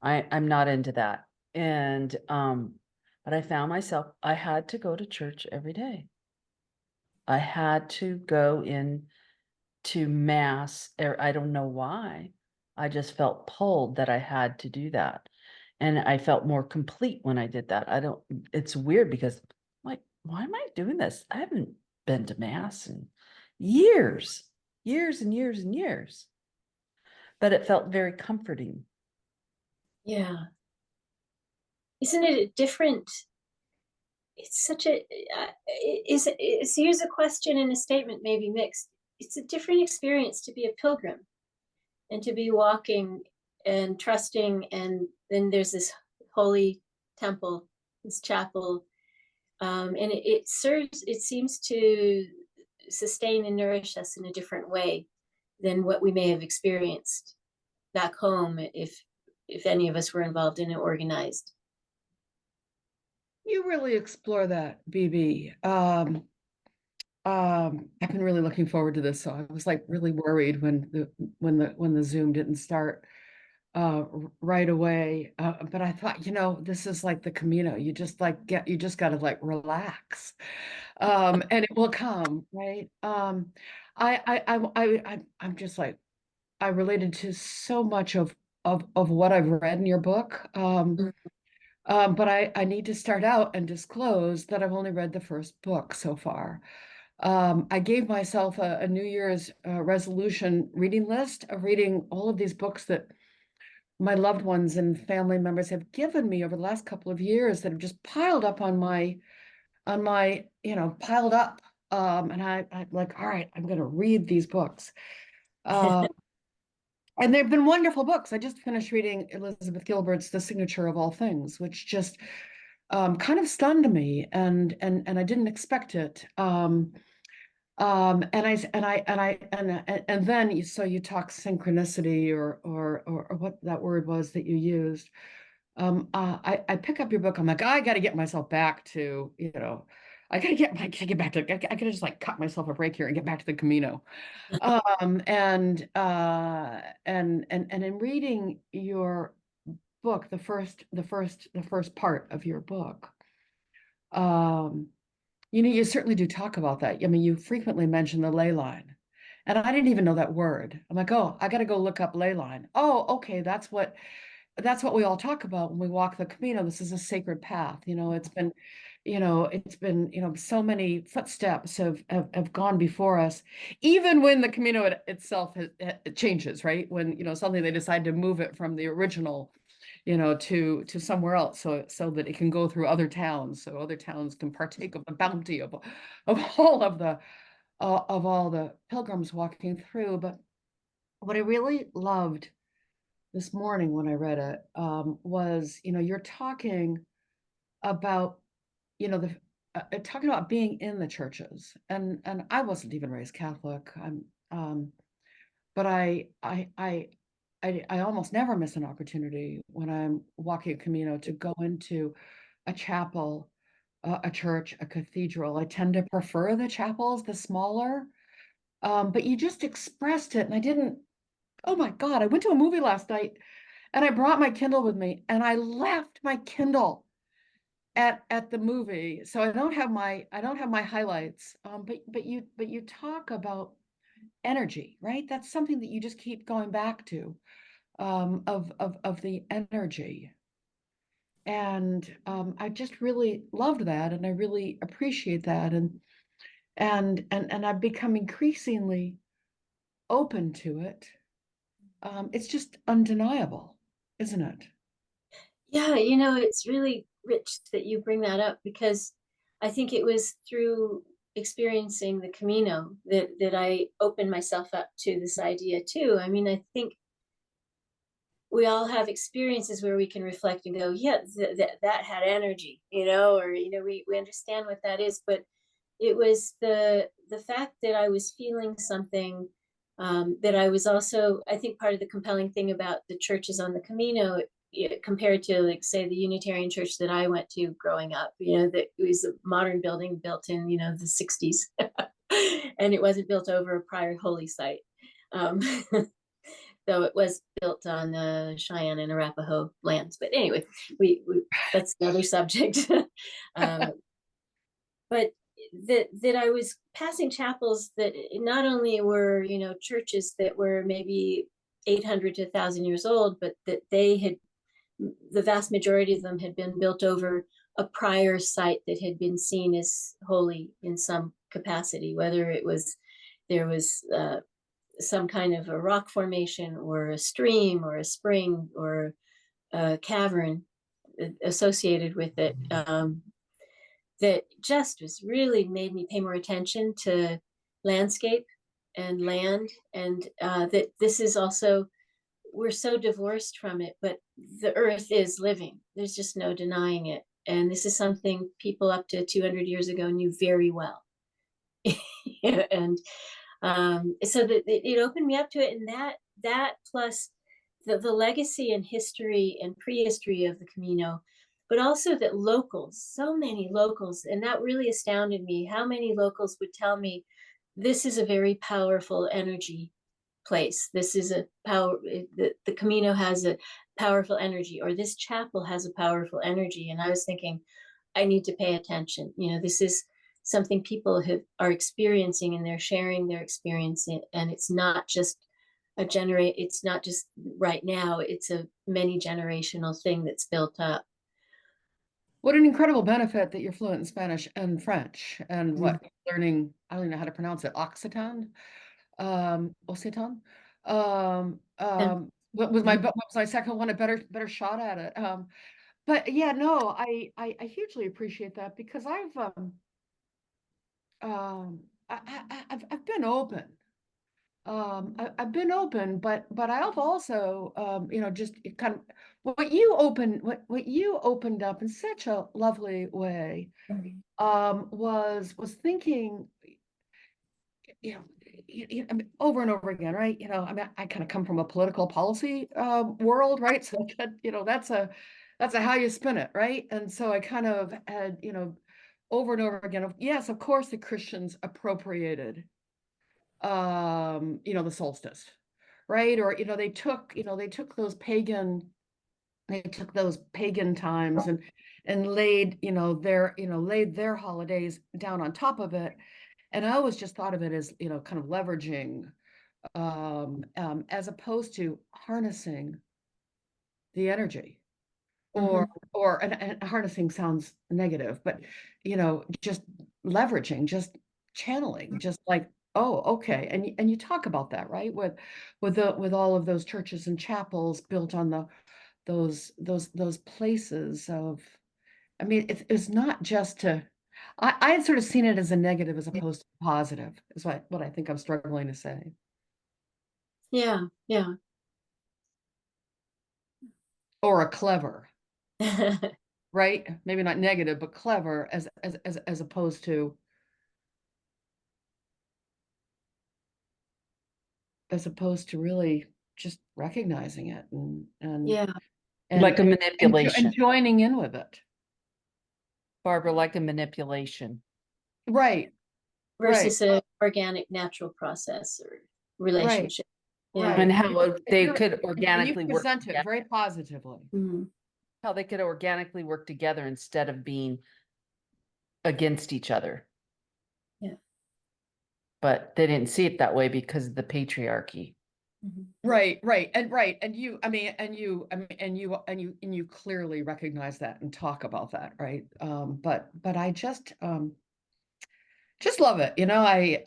S5: I'm not into that. And but I found myself, I had to go to church every day. I had to go in to mass, or I don't know why. I just felt pulled that I had to do that. And I felt more complete when I did that. It's weird because I'm like, why am I doing this? I haven't been to mass in years, years and years and years. But it felt very comforting.
S2: Yeah. Isn't it a different? It's such a, it's here's a question and a statement, maybe mixed. It's a different experience to be a pilgrim and to be walking and trusting. And then there's this holy temple, this chapel. And it seems to sustain and nourish us in a different way than what we may have experienced back home if any of us were involved in it organized.
S7: You really explore that, BB. I've been really looking forward to this. So I was like really worried when the Zoom didn't start right away. But I thought, this is like the Camino. You just got to like relax. And it will come, right? I'm just like, I related to so much of what I've read in your book. But I need to start out and disclose that I've only read the first book so far. I gave myself a New Year's resolution reading list of reading all of these books that my loved ones and family members have given me over the last couple of years that have just piled up on my, piled up. And I'm like, all right, I'm going to read these books. And they've been wonderful books. I just finished reading Elizabeth Gilbert's The Signature of All Things, which just kind of stunned me, and I didn't expect it. And then so you talk synchronicity or what that word was that you used. I pick up your book. I'm like, I got to get myself back to, I got to get back to, I got to just like cut myself a break here and get back to the Camino. And in reading your book, the first part of your book, you certainly do talk about that. I mean, you frequently mention the ley line. And I didn't even know that word. I'm like, oh, I got to go look up ley line. Oh, okay, that's what we all talk about when we walk the Camino. This is a sacred path. So many footsteps have gone before us, even when the Camino itself it changes, right? When, suddenly they decide to move it from the original, to somewhere else, so that it can go through other towns, so other towns can partake of the bounty of all of the pilgrims walking through. But what I really loved this morning when I read it was, you're talking about, talking about being in the churches, and I wasn't even raised Catholic. But I almost never miss an opportunity when I'm walking a Camino to go into a chapel, a church, a cathedral. I tend to prefer the chapels, the smaller. But you just expressed it, and I didn't. Oh my God! I went to a movie last night, and I brought my Kindle with me, and I left my Kindle at the movie, so I don't have my highlights. But you talk about energy, right? That's something that you just keep going back to, of the energy. And I just really loved that, and I really appreciate that, and I've become increasingly open to it. It's just undeniable, isn't it?
S2: Yeah, it's really rich that you bring that up, because I think it was through experiencing the Camino that I opened myself up to this idea too. I mean, I think we all have experiences where we can reflect and go, yeah, that had energy, or we understand what that is. But it was the fact that I was feeling something, that I was also, I think part of the compelling thing about the churches on the Camino, compared to, like, say, the Unitarian church that I went to growing up, that it was a modern building built in, the 60s, and it wasn't built over a prior holy site. Though it was built on Cheyenne and Arapaho lands. But anyway, we that's another subject. But that I was passing chapels that not only were, churches that were maybe 800 to 1,000 years old, but that the vast majority of them had been built over a prior site that had been seen as holy in some capacity, whether there was some kind of a rock formation or a stream or a spring or a cavern associated with it, that just was really made me pay more attention to landscape and land, and that this is also, we're so divorced from it, but the earth is living. There's just no denying it. And this is something people up to 200 years ago knew very well. And so that it opened me up to it, and that plus the legacy and history and prehistory of the Camino, but also that so many locals, and that really astounded me, how many locals would tell me this is a very powerful energy place. This is the Camino has a powerful energy, or this chapel has a powerful energy. And I was thinking, I need to pay attention. This is something people are experiencing, and they're sharing their experience, and it's not just it's not just right now, it's a many generational thing that's built up.
S7: What an incredible benefit that you're fluent in Spanish and French and what learning, I don't even know how to pronounce it, Occitan, Occitan. What was my second one, a better shot at it. But yeah, no, I hugely appreciate that because I've been open. I've been open, but I've also, just kind of what you opened up in such a lovely way, was thinking, I mean, over and over again, right? I mean, I kind of come from a political policy world, right? So that's a how you spin it, right? And so I kind of had, over and over again, yes, of course, the Christians appropriated the solstice, right? Or they took those pagan times and laid laid their holidays down on top of it. And I always just thought of it as kind of leveraging, as opposed to harnessing the energy. And harnessing sounds negative, but just leveraging, just channeling, just like, oh, okay. And you talk about that, right? With all of those churches and chapels built on those places of, I mean, it's not just to, I had sort of seen it as a negative as opposed to positive, is what I think I'm struggling to say.
S2: Yeah, yeah.
S7: Or a clever, right? Maybe not negative, but clever as opposed to really just recognizing it and
S2: Yeah.
S5: Like a
S7: and
S5: manipulation,
S7: joining in with it.
S5: Barbara, like a manipulation.
S7: Right,
S2: Versus an organic, natural process or relationship. Yeah.
S7: right.
S5: And how they could
S7: And
S5: organically
S7: you
S5: work
S7: present it
S5: together,
S7: very positively.
S2: Mhm.
S5: how they could organically work together instead of being against each other.
S2: Yeah.
S5: But they didn't see it that way because of the patriarchy.
S2: Mhm.
S7: Right. And you, I mean, and you clearly recognize that and talk about that, right? But I just love it. I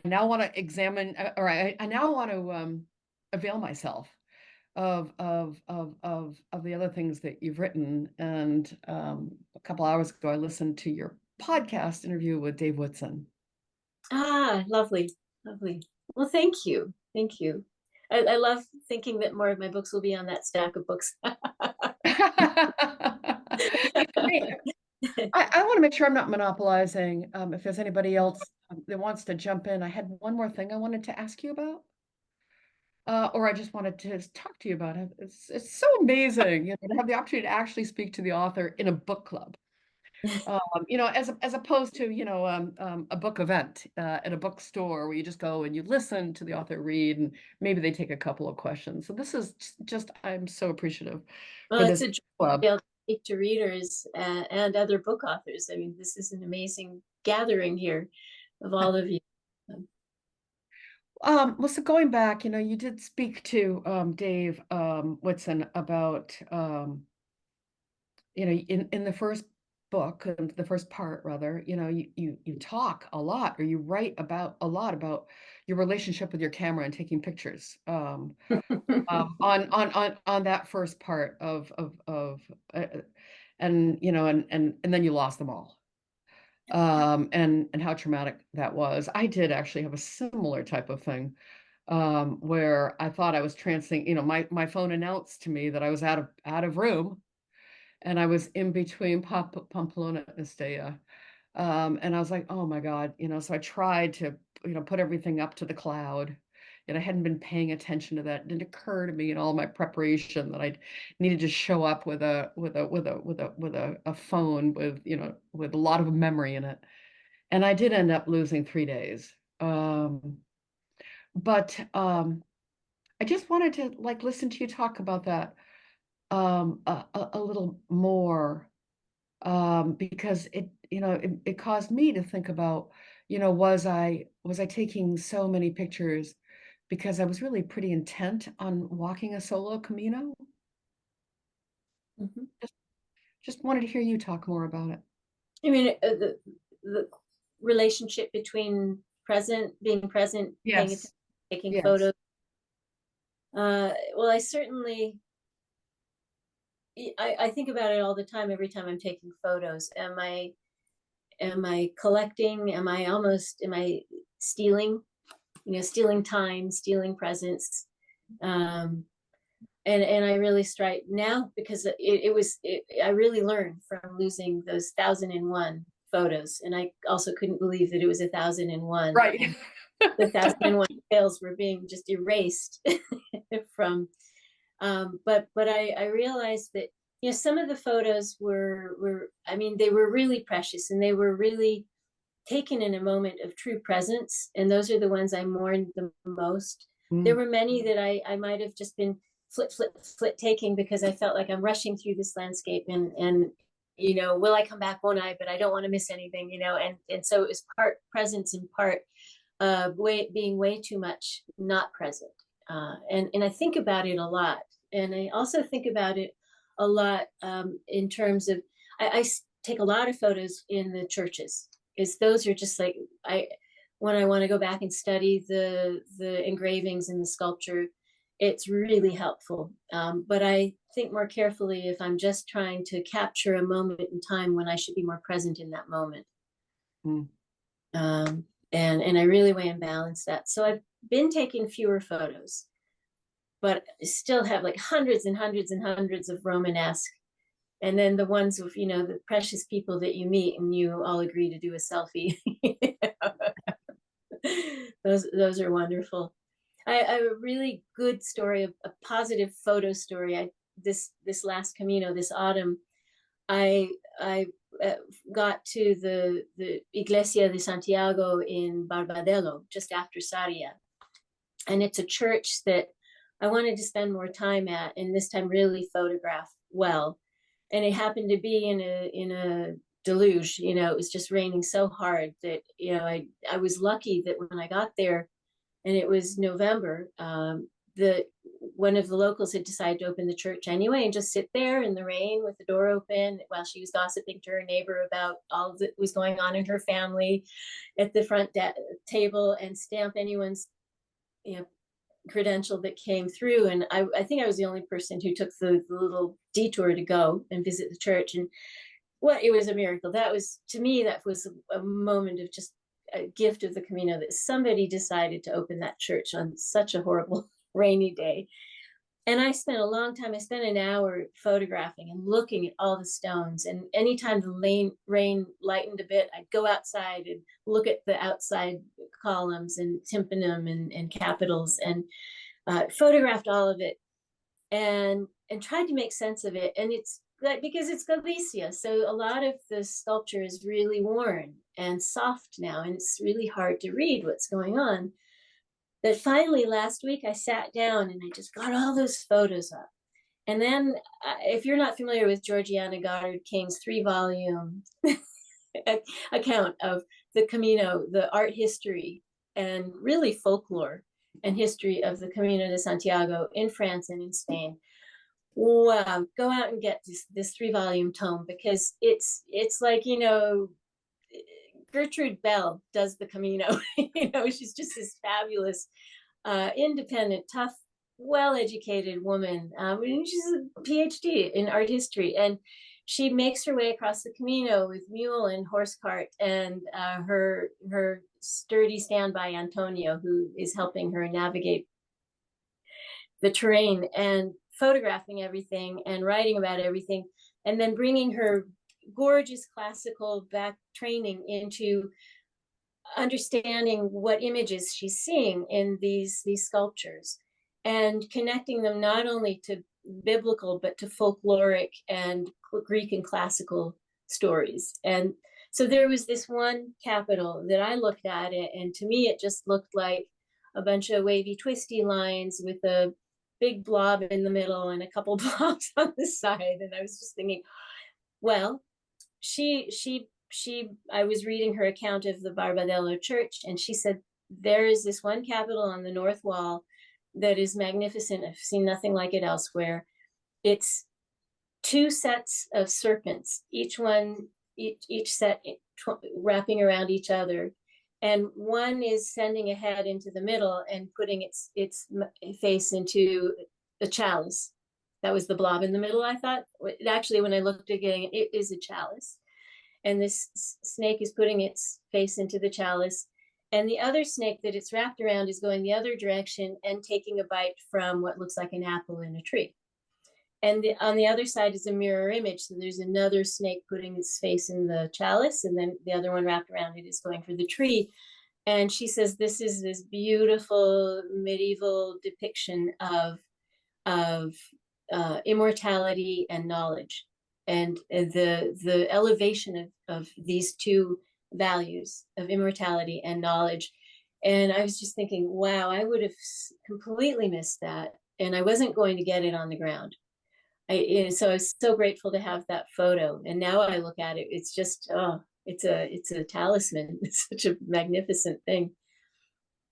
S7: now want to examine, or I now want to avail myself of the other things that you've written. And a couple hours ago, I listened to your podcast interview with Dave Whitson.
S2: Ah, lovely, lovely. Well, thank you. Thank you. I love thinking that more of my books will be on that stack of books.
S7: I want to make sure I'm not monopolizing. If there's anybody else that wants to jump in, I had one more thing I wanted to ask you about. Or I just wanted to talk to you about it. It's so amazing, to have the opportunity to actually speak to the author in a book club. As opposed to, a book event at a bookstore where you just go and you listen to the author read and maybe they take a couple of questions. So this is just, I'm so appreciative
S2: Well,
S7: for
S2: it's
S7: this
S2: a joy to
S7: club.
S2: be able to speak to readers and other book authors. I mean, this is an amazing gathering here of all of you.
S7: Well, so going back, you did speak to Dave Whitson about in the first book, the first part rather, you talk a lot or you write about a lot about your relationship with your camera and taking pictures on that first part of and and then you lost them all. And how traumatic that was. I did actually have a similar type of thing, where I thought I was trancing, my phone announced to me that I was out of room and I was in between Pamplona and Estella. And I was like, oh my God, so I tried to, put everything up to the cloud. And I hadn't been paying attention to that. It didn't occur to me in all my preparation that I needed to show up with a phone with a lot of memory in it. And I did end up losing 3 days. But I just wanted to listen to you talk about that a little more, because it caused me to think about, was I taking so many pictures because I was really pretty intent on walking a solo Camino?
S2: Mhm.
S7: just wanted to hear you talk more about it.
S2: I mean, the relationship between being present, paying attention,
S7: Yes.
S2: taking
S7: Yes.
S2: photos. Well, I certainly, I think about it all the time, every time I'm taking photos. Am I collecting? Am I stealing, stealing time, stealing presence? And I really strike now, because I really learned from losing those 1,001 photos. And I also couldn't believe that it was 1,001.
S7: Right.
S2: And the 1,001 fails were being just erased from, but I realized that, some of the photos were, I mean, they were really precious, and they were really taken in a moment of true presence. And those are the ones I mourned the most. There were many that I might have just been flip taking, because I felt like I'm rushing through this landscape, and will I come back, won't I, but I don't want to miss anything, and so it was part presence and part being way too much not present. And I think about it a lot. And I also think about it a lot in terms of, I take a lot of photos in the churches, is those are just like, when I want to go back and study the engravings and the sculpture, it's really helpful. But I think more carefully if I'm just trying to capture a moment in time when I should be more present in that moment. And I really weigh and balance that. So I've been taking fewer photos, but still have like hundreds and hundreds and hundreds of Romanesque. And then the ones of, the precious people that you meet and you all agree to do a selfie. Those are wonderful. I have a really good story, a positive photo story. This last Camino, this autumn, I got to the Iglesia de Santiago in Barbadelo, just after Sarria. And it's a church that I wanted to spend more time at, and this time really photograph well. And it happened to be in a deluge, it was just raining so hard that, I was lucky that when I got there, and it was November, one of the locals had decided to open the church anyway and just sit there in the rain with the door open while she was gossiping to her neighbor about all that was going on in her family at the front table, and stamp anyone's credential that came through. And I think I was the only person who took the little detour to go and visit the church. And it was a miracle. That was, to me, that was a moment of just a gift of the Camino, that somebody decided to open that church on such a horrible rainy day. And I spent a long time, I spent an hour photographing and looking at all the stones. And anytime the rain lightened a bit, I'd go outside and look at the outside columns and tympanum and capitals, and photographed all of it and tried to make sense of it. And it's like, because it's Galicia, so a lot of the sculpture is really worn and soft now, and it's really hard to read what's going on. But finally, last week, I sat down and I just got all those photos up. And then, if you're not familiar with Georgiana Goddard King's 3-volume account of the Camino, the art history and really folklore and history of the Camino de Santiago in France and in Spain, wow, go out and get this 3-volume tome, because it's like, Gertrude Bell does the Camino. She's just this fabulous, independent, tough, well-educated woman. She's a PhD in art history, and she makes her way across the Camino with mule and horse cart, and her sturdy standby Antonio, who is helping her navigate the terrain, and photographing everything and writing about everything, and then bringing her gorgeous classical back training into understanding what images she's seeing in these sculptures, and connecting them not only to biblical but to folkloric and Greek and classical stories. And so there was this one capital that I looked at it, and to me it just looked like a bunch of wavy twisty lines with a big blob in the middle and a couple blobs on the side. And I was just thinking, well, I was reading her account of the Barbadelo church, and she said, there is this one capital on the north wall that is magnificent. I've seen nothing like it elsewhere. It's two sets of serpents, each set wrapping around each other. And one is sending a head into the middle and putting its face into a chalice. That was the blob in the middle, I thought. Actually, when I looked again, it is a chalice. And this snake is putting its face into the chalice. And the other snake that it's wrapped around is going the other direction and taking a bite from what looks like an apple in a tree. And on the other side is a mirror image. So there's another snake putting its face in the chalice, and then the other one wrapped around it is going for the tree. And she says this is this beautiful medieval depiction of immortality and knowledge, and the elevation of these two values of immortality and knowledge. And I was just thinking, wow, I would have completely missed that, and I wasn't going to get it on the ground. So I was so grateful to have that photo. And now I look at it, it's just, oh, it's a talisman. It's such a magnificent thing.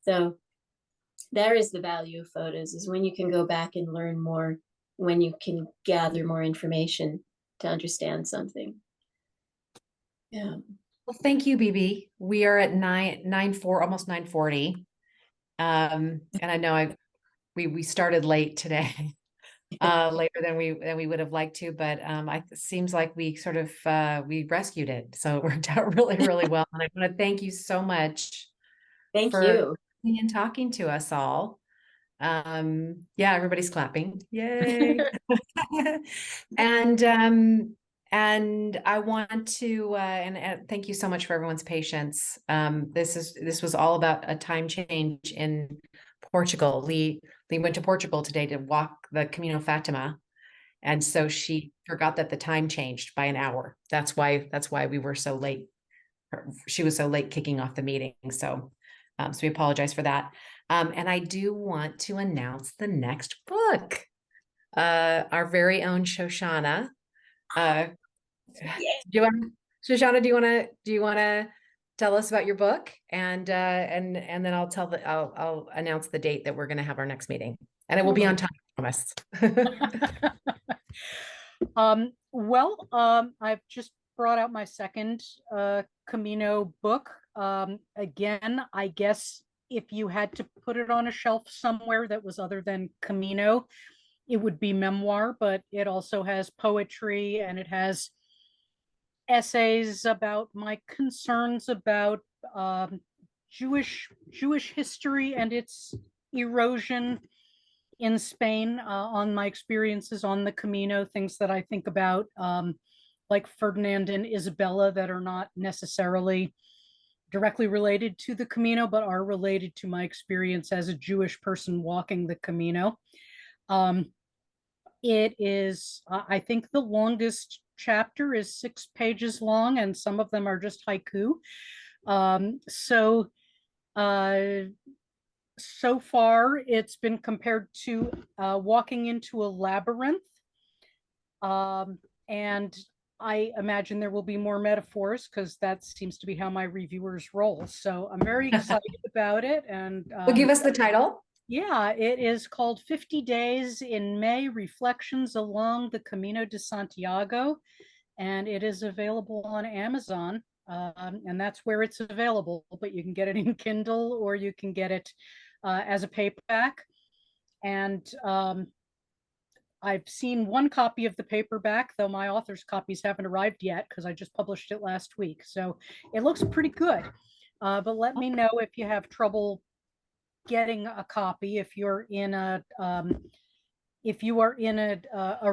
S2: So there is the value of photos, is when you can go back and learn more, when you can gather more information to understand something. Yeah.
S1: Well, thank you, Beebe. We are at 9:04, almost 9:40. And I know we started late today. Later than we would have liked to, but it seems like we sort of we rescued it, so it worked out really, really well. And I want to thank you so much
S2: Thank
S1: for
S2: you.
S1: coming and talking to us all. Yeah, everybody's clapping, yay! And I want to and thank you so much for everyone's patience. This was all about a time change in Portugal. Lee went to Portugal today to walk the Camino Fatima, and so she forgot that the time changed by an hour. That's why we were so late. She was so late kicking off the meeting. So we apologize for that. And I do want to announce the next book. Our very own Shoshana. Shoshana, do you want to tell us about your book, and then I'll announce the date that we're going to have our next meeting, and it will be on time, I promise.
S4: I've just brought out my second Camino book. Again, I guess if you had to put it on a shelf somewhere that was other than Camino, it would be memoir, but it also has poetry, and it has essays about my concerns about Jewish history and its erosion in Spain, on my experiences on the Camino, things that I think about, like Ferdinand and Isabella, that are not necessarily directly related to the Camino, but are related to my experience as a Jewish person walking the Camino. It is, I think the longest chapter is 6 pages long, and some of them are just haiku. So far it's been compared to walking into a labyrinth. And I imagine there will be more metaphors, because that seems to be how my reviewers roll. So I'm very excited about it. And
S1: Well, give us the title.
S4: Yeah, it is called 50 Days in May, Reflections Along the Camino de Santiago, and it is available on Amazon, and that's where it's available, but you can get it in Kindle, or you can get it as a paperback. And I've seen one copy of the paperback, though my author's copies haven't arrived yet, because I just published it last week. So it looks pretty good, but let me know if you have trouble getting a copy. If you're in a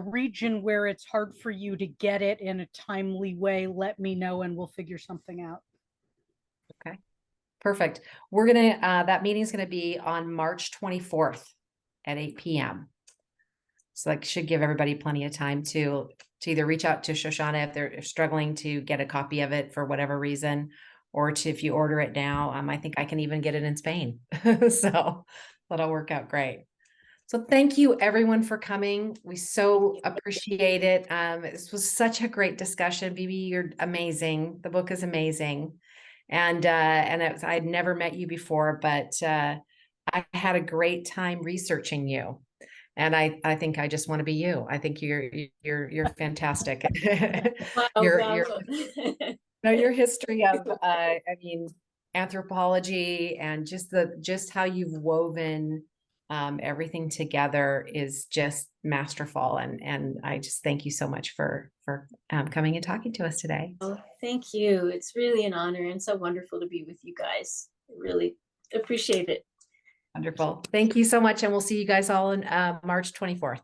S4: region where it's hard for you to get it in a timely way, let me know and we'll figure something out.
S1: Okay, perfect. We're gonna that meeting is gonna be on March 24th at 8 p.m. So that should give everybody plenty of time to either reach out to Shoshana if they're struggling to get a copy of it for whatever reason, or if you order it now. I think I can even get it in Spain. So that'll work out great. So thank you everyone for coming. We so appreciate it. This was such a great discussion. Beebe, you're amazing. The book is amazing. And I'd never met you before, but I had a great time researching you. And I think I just want to be you. I think you're fantastic.
S2: Wow,
S1: Your
S2: bravo.
S1: no, your history of I mean, anthropology and just how you've woven everything together is just masterful. And I just thank you so much for coming and talking to us today.
S2: Oh, thank you. It's really an honor and so wonderful to be with you guys. I really appreciate it.
S1: Wonderful. Thank you so much. And we'll see you guys all on March 24th.